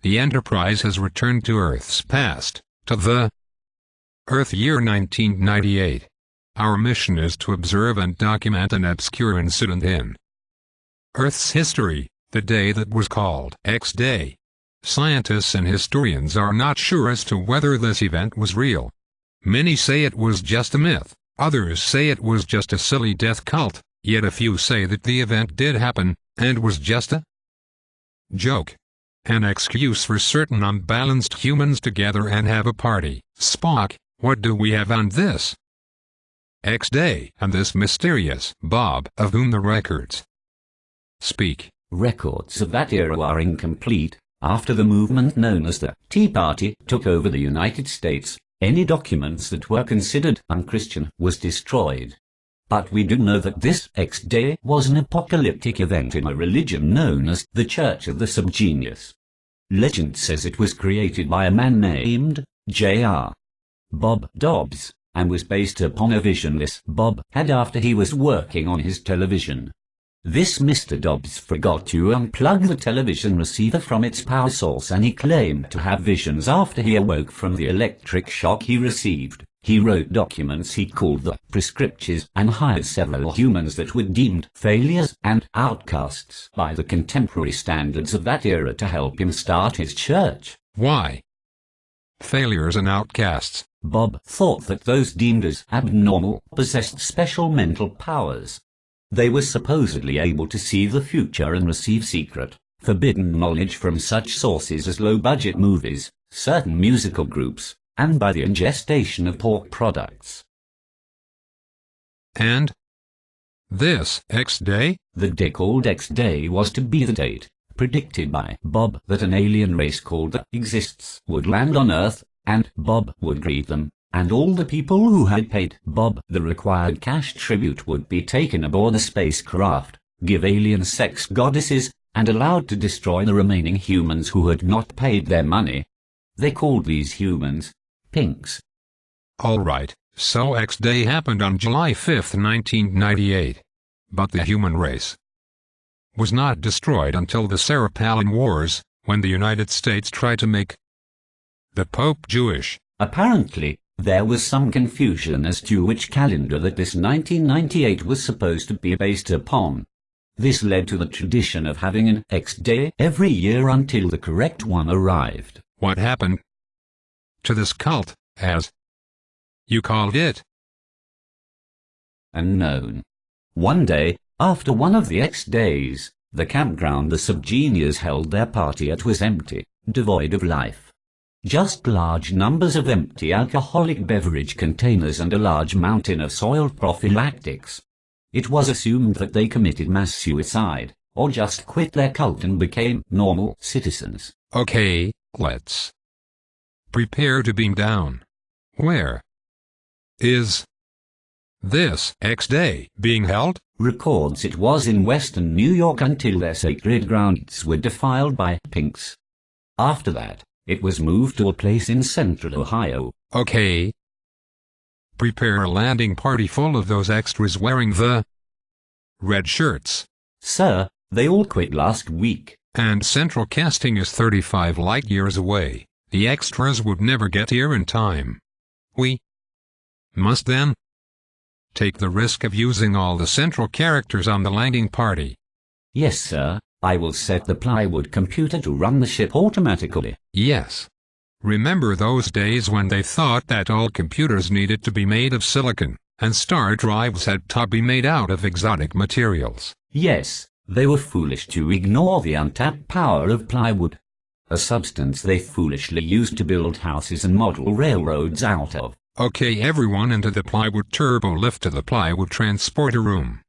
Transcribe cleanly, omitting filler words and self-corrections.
the Enterprise has returned to Earth's past, to the Earth year 1998. Our mission is to observe and document an obscure incident in Earth's history, the day that was called X-Day. Scientists and historians are not sure as to whether this event was real. Many say it was just a myth, others say it was just a silly death cult, yet a few say that the event did happen, and was just a joke. An excuse for certain unbalanced humans to gather and have a party. Spock, what do we have on this X-Day and this mysterious Bob of whom the records speak? Records of that era are incomplete. After the movement known as the Tea Party took over the United States, any documents that were considered unchristian was destroyed. But we do know that this X-Day was an apocalyptic event in a religion known as the Church of the Subgenius. Legend says it was created by a man named J.R. Bob Dobbs, and was based upon a vision this Bob had after he was working on his television. This Mr. Dobbs forgot to unplug the television receiver from its power source, and he claimed to have visions after he awoke from the electric shock he received. He wrote documents he called the Prescriptures and hired several humans that were deemed failures and outcasts by the contemporary standards of that era to help him start his church. Why failures and outcasts? Bob thought that those deemed as abnormal possessed special mental powers. They were supposedly able to see the future and receive secret, forbidden knowledge from such sources as low-budget movies, certain musical groups, and by the ingestion of pork products. And this X-Day? The day called X-Day was to be the date, predicted by Bob, that an alien race called the Exists would land on Earth, and Bob would greet them, and all the people who had paid Bob the required cash tribute would be taken aboard the spacecraft, give alien sex goddesses, and allowed to destroy the remaining humans who had not paid their money. They called these humans Pinks. All right, so X-Day happened on July 5, 1998. But the human race was not destroyed until the Sarah-Palin Wars, when the United States tried to make the Pope Jewish. Apparently, there was some confusion as to which calendar that this 1998 was supposed to be based upon. This led to the tradition of having an X-Day every year until the correct one arrived. What happened to this cult, as you called it? Unknown. One day, after one of the X-Days, the campground the Subgenius held their party at was empty, devoid of life. Just large numbers of empty alcoholic beverage containers and a large mountain of soiled prophylactics. It was assumed that they committed mass suicide, or just quit their cult and became normal citizens. Okay, let's prepare to beam down. Where is this X-Day being held? Records it was in western New York until their sacred grounds were defiled by Pinks. After that, it was moved to a place in central Ohio. Okay. Prepare a landing party full of those extras wearing the red shirts. Sir, they all quit last week. And central casting is 35 light-years away. The extras would never get here in time. We must then take the risk of using all the central characters on the landing party. Yes, sir. I will set the plywood computer to run the ship automatically. Yes. Remember those days when they thought that all computers needed to be made of silicon, and star drives had to be made out of exotic materials? Yes, they were foolish to ignore the untapped power of plywood, a substance they foolishly used to build houses and model railroads out of. Okay, everyone into the plywood turbo lift to the plywood transporter room.